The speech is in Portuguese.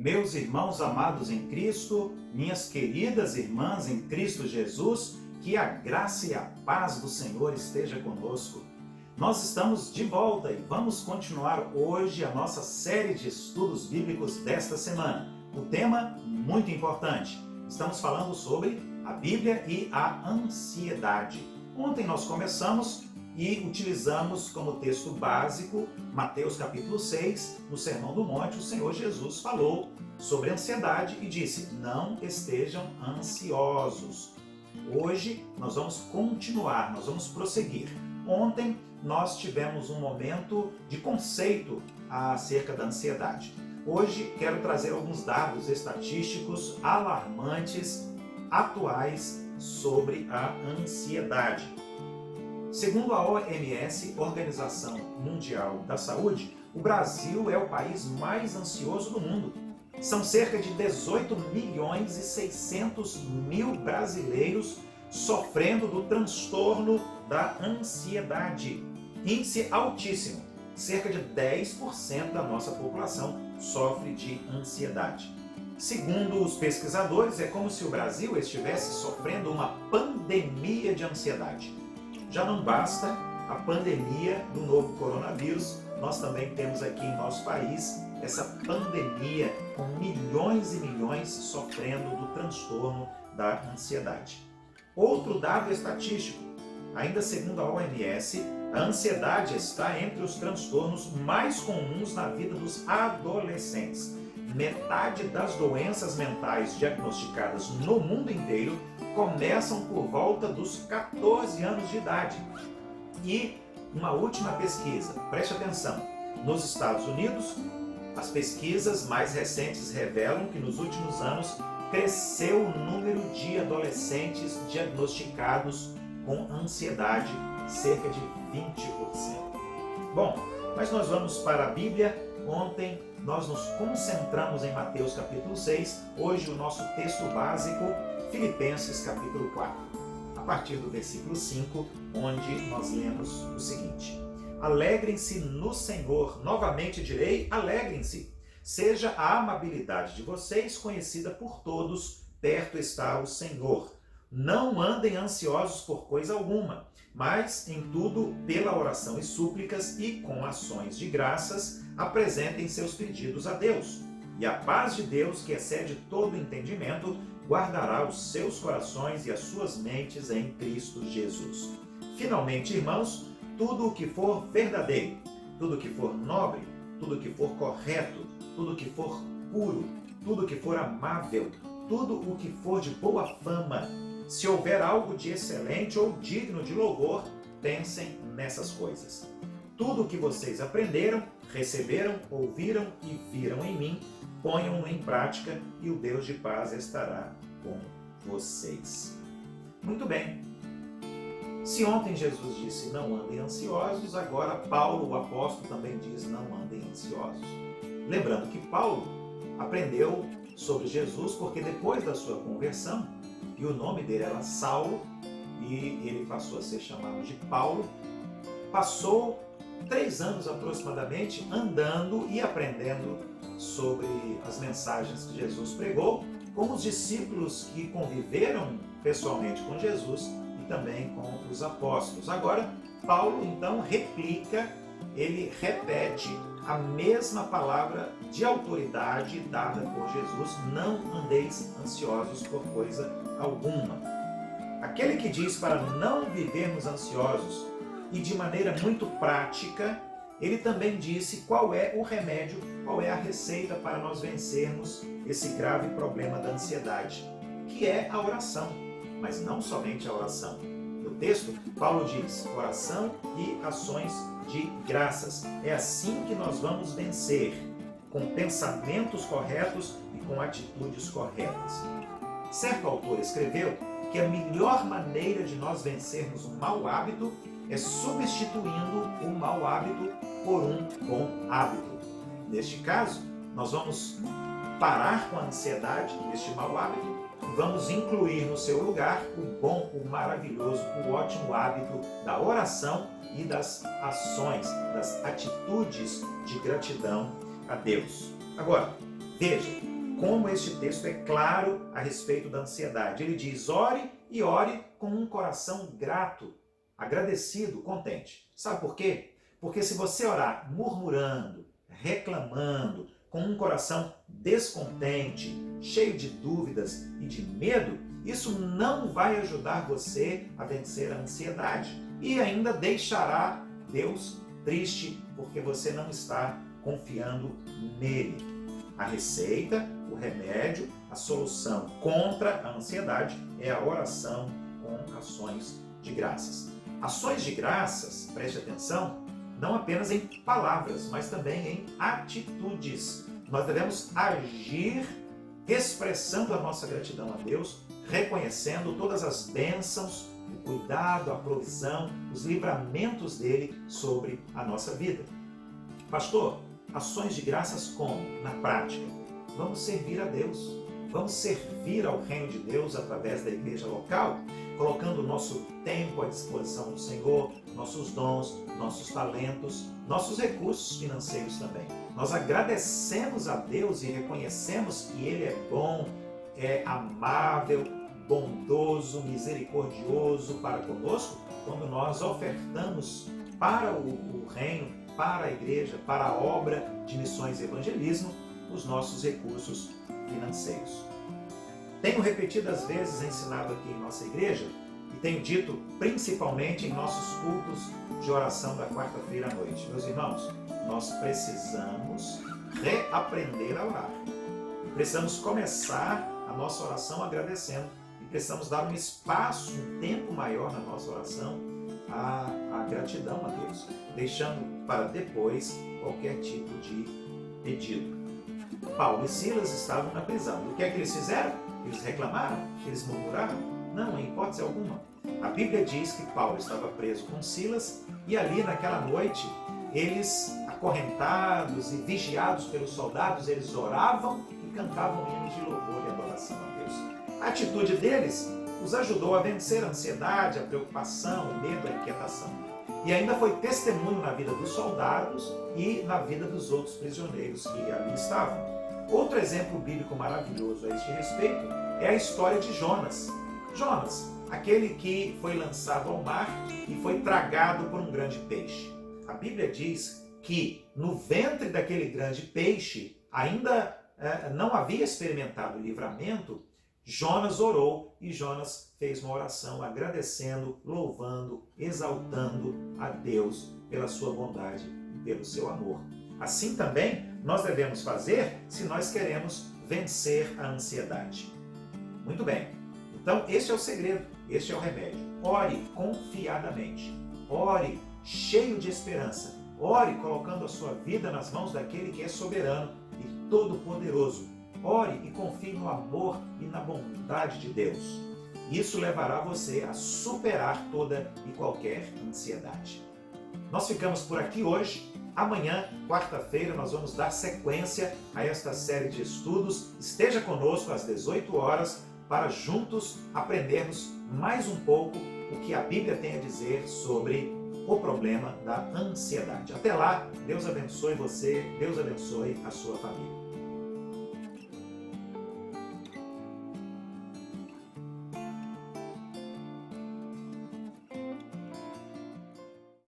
Meus irmãos amados em Cristo, minhas queridas irmãs em Cristo Jesus, que a graça e a paz do Senhor esteja conosco. Nós estamos de volta e vamos continuar hoje a nossa série de estudos bíblicos desta semana. O tema muito importante. Estamos falando sobre a Bíblia e a ansiedade. Ontem nós começamos e utilizamos como texto básico Mateus capítulo 6, no Sermão do Monte. O Senhor Jesus falou sobre ansiedade e disse: não estejam ansiosos. Hoje nós vamos continuar, nós vamos prosseguir. Ontem nós tivemos um momento de conceito acerca da ansiedade. Hoje quero trazer alguns dados estatísticos alarmantes, atuais, sobre a ansiedade. Segundo a OMS, Organização Mundial da Saúde, o Brasil é o país mais ansioso do mundo. São cerca de 18 milhões e 600 mil brasileiros sofrendo do transtorno da ansiedade. Índice altíssimo. Cerca de 10% da nossa população sofre de ansiedade. Segundo os pesquisadores, é como se o Brasil estivesse sofrendo uma pandemia de ansiedade. Já não basta a pandemia do novo coronavírus, nós também temos aqui em nosso país essa pandemia com milhões e milhões sofrendo do transtorno da ansiedade. Outro dado estatístico, ainda segundo a OMS, a ansiedade está entre os transtornos mais comuns na vida dos adolescentes. Metade das doenças mentais diagnosticadas no mundo inteiro começam por volta dos 14 anos de idade. E uma última pesquisa, preste atenção, nos Estados Unidos, as pesquisas mais recentes revelam que nos últimos anos cresceu o número de adolescentes diagnosticados com ansiedade, cerca de 20%. Bom, mas nós vamos para a Bíblia. Ontem nós nos concentramos em Mateus capítulo 6, hoje o nosso texto básico, Filipenses capítulo 4, a partir do versículo 5, onde nós lemos o seguinte: alegrem-se no Senhor, novamente direi, alegrem-se. Seja a amabilidade de vocês conhecida por todos, perto está o Senhor. Não andem ansiosos por coisa alguma, mas em tudo, pela oração e súplicas e com ações de graças, apresentem seus pedidos a Deus. E a paz de Deus, que excede todo entendimento, guardará os seus corações e as suas mentes em Cristo Jesus. Finalmente, irmãos, tudo o que for verdadeiro, tudo o que for nobre, tudo o que for correto, tudo o que for puro, tudo o que for amável, tudo o que for de boa fama, se houver algo de excelente ou digno de louvor, pensem nessas coisas. Tudo o que vocês aprenderam, receberam, ouviram e viram em mim, ponham-no em prática e o Deus de paz estará com vocês. Muito bem. Se ontem Jesus disse não andem ansiosos, agora Paulo, o apóstolo, também diz não andem ansiosos. Lembrando que Paulo aprendeu sobre Jesus porque depois da sua conversão, e o nome dele era Saulo, e ele passou a ser chamado de Paulo, passou 3 anos aproximadamente andando e aprendendo sobre as mensagens que Jesus pregou com os discípulos que conviveram pessoalmente com Jesus e também com os apóstolos. Agora, Paulo então replica, ele repete a mesma palavra de autoridade dada por Jesus: não andeis ansiosos por coisa alguma. Aquele que diz para não vivermos ansiosos e de maneira muito prática, ele também disse qual é o remédio, qual é a receita para nós vencermos esse grave problema da ansiedade, que é a oração, mas não somente a oração. No texto, Paulo diz oração e ações de graças. É assim que nós vamos vencer, com pensamentos corretos e com atitudes corretas. Certo autor escreveu que a melhor maneira de nós vencermos um mau hábito é substituindo o mau hábito por um bom hábito. Neste caso, nós vamos parar com a ansiedade deste mau hábito e vamos incluir no seu lugar o bom, o maravilhoso, o ótimo hábito da oração e das ações, das atitudes de gratidão a Deus. Agora, veja, como este texto é claro a respeito da ansiedade. Ele diz: ore e ore com um coração grato, agradecido, contente. Sabe por quê? Porque se você orar murmurando, reclamando, com um coração descontente, cheio de dúvidas e de medo, isso não vai ajudar você a vencer a ansiedade e ainda deixará Deus triste porque você não está confiando nele. A receita, o remédio, a solução contra a ansiedade é a oração com ações de graças. Ações de graças, preste atenção, não apenas em palavras, mas também em atitudes. Nós devemos agir expressando a nossa gratidão a Deus, reconhecendo todas as bênçãos, o cuidado, a provisão, os livramentos dele sobre a nossa vida. Pastor, ações de graças como? Na prática, vamos servir a Deus. Vamos servir ao reino de Deus através da igreja local, colocando o nosso tempo à disposição do Senhor, nossos dons, nossos talentos, nossos recursos financeiros também. Nós agradecemos a Deus e reconhecemos que Ele é bom, é amável, bondoso, misericordioso para conosco, quando nós ofertamos para o reino, para a igreja, para a obra de missões e evangelismo, os nossos recursos financeiros. Tenho repetidas vezes ensinado aqui em nossa igreja e tenho dito principalmente em nossos cultos de oração da quarta-feira à noite. Meus irmãos, nós precisamos reaprender a orar. Precisamos começar a nossa oração agradecendo e precisamos dar um espaço, um tempo maior na nossa oração à gratidão a Deus, deixando para depois qualquer tipo de pedido. Paulo e Silas estavam na prisão. E o que é que eles fizeram? Eles reclamaram? Eles murmuraram? Não, em hipótese alguma. A Bíblia diz que Paulo estava preso com Silas e ali naquela noite, eles, acorrentados e vigiados pelos soldados, eles oravam e cantavam hinos de louvor e adoração a Deus. A atitude deles os ajudou a vencer a ansiedade, a preocupação, o medo, a inquietação. E ainda foi testemunho na vida dos soldados e na vida dos outros prisioneiros que ali estavam. Outro exemplo bíblico maravilhoso a este respeito é a história de Jonas. Jonas, aquele que foi lançado ao mar e foi tragado por um grande peixe. A Bíblia diz que no ventre daquele grande peixe, ainda não havia experimentado o livramento, Jonas orou e Jonas fez uma oração agradecendo, louvando, exaltando a Deus pela sua bondade e pelo seu amor. Assim também nós devemos fazer se nós queremos vencer a ansiedade. Muito bem, então este é o segredo, este é o remédio. Ore confiadamente, ore cheio de esperança, ore colocando a sua vida nas mãos daquele que é soberano e todo-poderoso. Ore e confie no amor e na bondade de Deus. Isso levará você a superar toda e qualquer ansiedade. Nós ficamos por aqui hoje. Amanhã, quarta-feira, nós vamos dar sequência a esta série de estudos. Esteja conosco às 18 horas para juntos aprendermos mais um pouco o que a Bíblia tem a dizer sobre o problema da ansiedade. Até lá, Deus abençoe você, Deus abençoe a sua família.